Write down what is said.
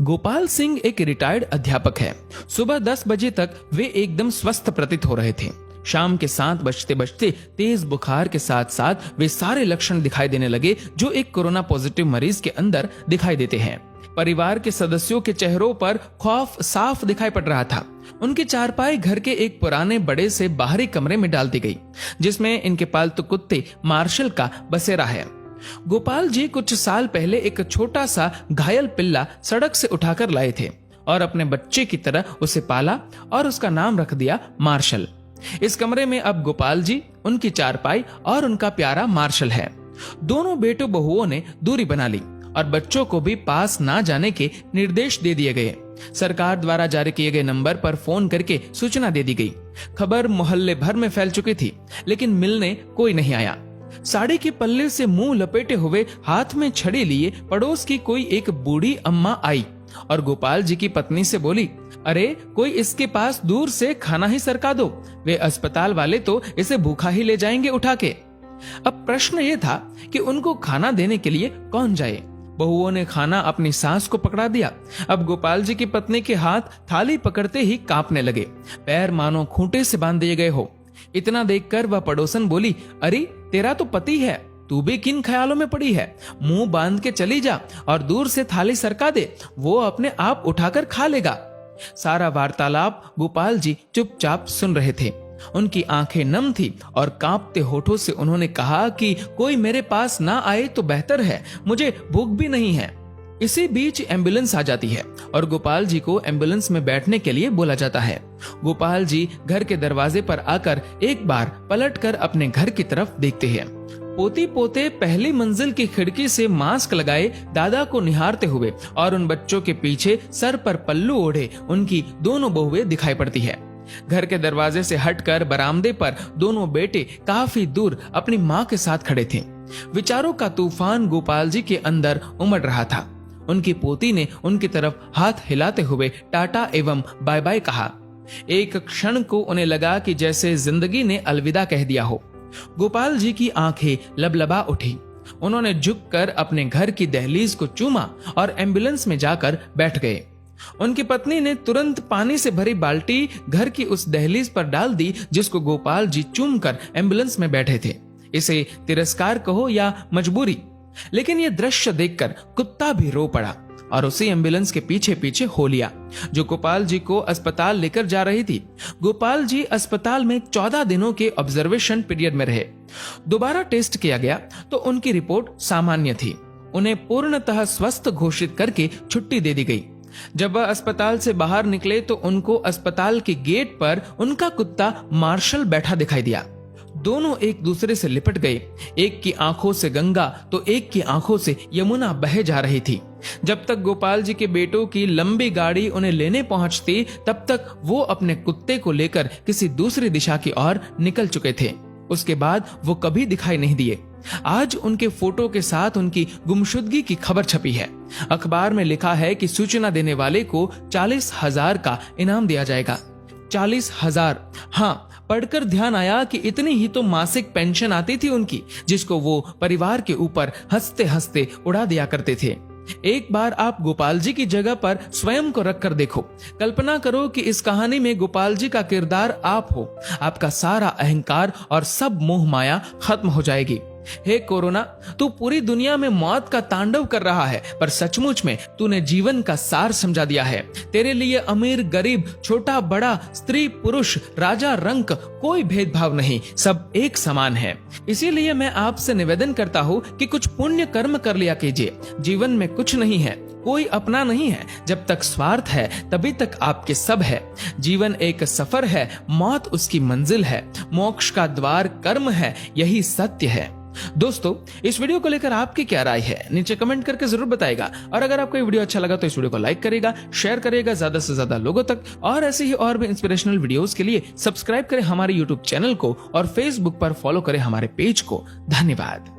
गोपाल सिंह एक रिटायर्ड अध्यापक है। सुबह 10 बजे तक वे एकदम स्वस्थ प्रतीत हो रहे थे। शाम के 7 बजते बजते तेज बुखार के साथ साथ वे सारे लक्षण दिखाई देने लगे जो एक कोरोना पॉजिटिव मरीज के अंदर दिखाई देते हैं। परिवार के सदस्यों के चेहरों पर खौफ साफ दिखाई पड़ रहा था। उनकी चारपाई घर के एक पुराने बड़े से बाहरी कमरे में डाल दी गई, जिसमें इनके पालतू कुत्ते मार्शल का बसेरा है। गोपाल जी कुछ साल पहले एक छोटा सा घायल पिल्ला सड़क से उठाकर लाए थे और अपने बच्चे की तरह उसे पाला और उसका नाम रख दिया मार्शल। इस कमरे में अब गोपाल जी, उनकी चारपाई और उनका प्यारा मार्शल है। दोनों बेटों बहुओं ने दूरी बना ली और बच्चों को भी पास ना जाने के निर्देश दे दिए गए। सरकार द्वारा जारी किए गए नंबर पर फोन करके सूचना दे दी गई। खबर मोहल्ले भर में फैल चुकी थी, लेकिन मिलने कोई नहीं आया। साड़ी के पल्ले से मुंह लपेटे हुए, हाथ में छड़ी लिए पड़ोस की कोई एक बूढ़ी अम्मा आई और गोपाल जी की पत्नी से बोली, अरे कोई इसके पास दूर से खाना ही सरका दो, वे अस्पताल वाले तो इसे भूखा ही ले जाएंगे उठा के। अब प्रश्न ये था कि उनको खाना देने के लिए कौन जाए। बहुओं ने खाना अपनी सास को पकड़ा दिया। अब गोपाल जी की पत्नी के हाथ थाली पकड़ते ही कांपने लगे, पैर मानो खूंटे से बांध दिए गए हो। इतना देखकर वह पड़ोसन बोली, अरे तेरा तो पति है, तू भी किन ख्यालों में पड़ी है? मुंह बांध के चली जा और दूर से थाली सरका दे, वो अपने आप उठाकर खा लेगा। सारा वार्तालाप गोपाल जी चुपचाप सुन रहे थे। उनकी आंखें नम थी और कांपते होठों से उन्होंने कहा कि कोई मेरे पास ना आए तो बेहतर है, मुझे भूख भी नहीं है। इसी बीच एम्बुलेंस आ जाती है और गोपाल जी को एम्बुलेंस में बैठने के लिए बोला जाता है। गोपाल जी घर के दरवाजे पर आकर एक बार पलटकर अपने घर की तरफ देखते हैं। पोती पोते पहली मंजिल की खिड़की से मास्क लगाए दादा को निहारते हुए और उन बच्चों के पीछे सर पर पल्लू ओढ़े उनकी दोनों बहुएं दिखाई पड़ती है। घर के दरवाजे से हटकर बरामदे पर दोनों बेटे काफी दूर अपनी माँ के साथ खड़े थे। विचारों का तूफान गोपाल जी के अंदर उमड़ रहा था। उनकी पोती ने उनकी तरफ हाथ हिलाते हुए टाटा एवं बाय बाय कहा। एक क्षण को उन्हें लगा कि जैसे जिंदगी ने अलविदा कह दिया हो। गोपाल जी की आंखें लबलबा उठी। उन्होंने झुककर अपने घर की दहलीज को चूमा और एम्बुलेंस में जाकर बैठ गए। उनकी पत्नी ने तुरंत पानी से भरी बाल्टी घर की उस दहलीज पर डाल दी जिसको गोपाल जी चूमकर एम्बुलेंस में बैठे थे। इसे तिरस्कार कहो या मजबूरी, लेकिन यह दृश्य देखकर कुत्ता भी रो पड़ा और उसी एम्बुलेंस के पीछे पीछे हो लिया जो गोपाल जी को अस्पताल लेकर जा रही थी। गोपाल जी अस्पताल में 14 दिनों के ऑब्जर्वेशन पीरियड में रहे। दोबारा टेस्ट किया गया तो उनकी रिपोर्ट सामान्य थी। उन्हें पूर्णतः स्वस्थ घोषित करके छुट्टी दे दी गई। जब वह अस्पताल से बाहर निकले तो उनको अस्पताल के गेट पर उनका कुत्ता मार्शल बैठा दिखाई दिया। दोनों एक दूसरे से लिपट गए। एक की आंखों से गंगा तो एक की आंखों से यमुना बहे जा रही थी। जब तक गोपाल जी के बेटों की लंबी गाड़ी उन्हें लेने पहुंचती, तब तक वो अपने कुत्ते को लेकर किसी दूसरी दिशा की ओर निकल चुके थे। उसके बाद वो कभी दिखाई नहीं दिए। आज उनके फोटो के साथ उनकी गुमशुदगी की खबर छपी है। अखबार में लिखा है कि सूचना देने वाले को 40,000 का इनाम दिया जाएगा। 40,000। हाँ, पढ़कर ध्यान आया कि इतनी ही तो मासिक पेंशन आती थी उनकी, जिसको वो परिवार के ऊपर हंसते हंसते उड़ा दिया करते थे। एक बार आप गोपाल जी की जगह पर स्वयं को रखकर देखो। कल्पना करो कि इस कहानी में गोपाल जी का किरदार आप हो। आपका सारा अहंकार और सब मोह माया खत्म हो जाएगी। हे कोरोना, तू पूरी दुनिया में मौत का तांडव कर रहा है, पर सचमुच में तूने जीवन का सार समझा दिया है। तेरे लिए अमीर गरीब, छोटा बड़ा, स्त्री पुरुष, राजा रंक कोई भेदभाव नहीं, सब एक समान है। इसीलिए मैं आपसे निवेदन करता हूँ कि कुछ पुण्य कर्म कर लिया कीजिए। जीवन में कुछ नहीं है, कोई अपना नहीं है। जब तक स्वार्थ है तभी तक आपके सब है। जीवन एक सफर है, मौत उसकी मंजिल है। मोक्ष का द्वार कर्म है, यही सत्य है। दोस्तों, इस वीडियो को लेकर आपकी क्या राय है, नीचे कमेंट करके जरूर बताएगा। और अगर आपको ये वीडियो अच्छा लगा तो इस वीडियो को लाइक करेगा, शेयर करेगा ज्यादा से ज्यादा लोगों तक। और ऐसे ही और भी इंस्पिरेशनल वीडियोस के लिए सब्सक्राइब करें हमारे यूट्यूब चैनल को और फेसबुक पर फॉलो करें हमारे पेज को। धन्यवाद।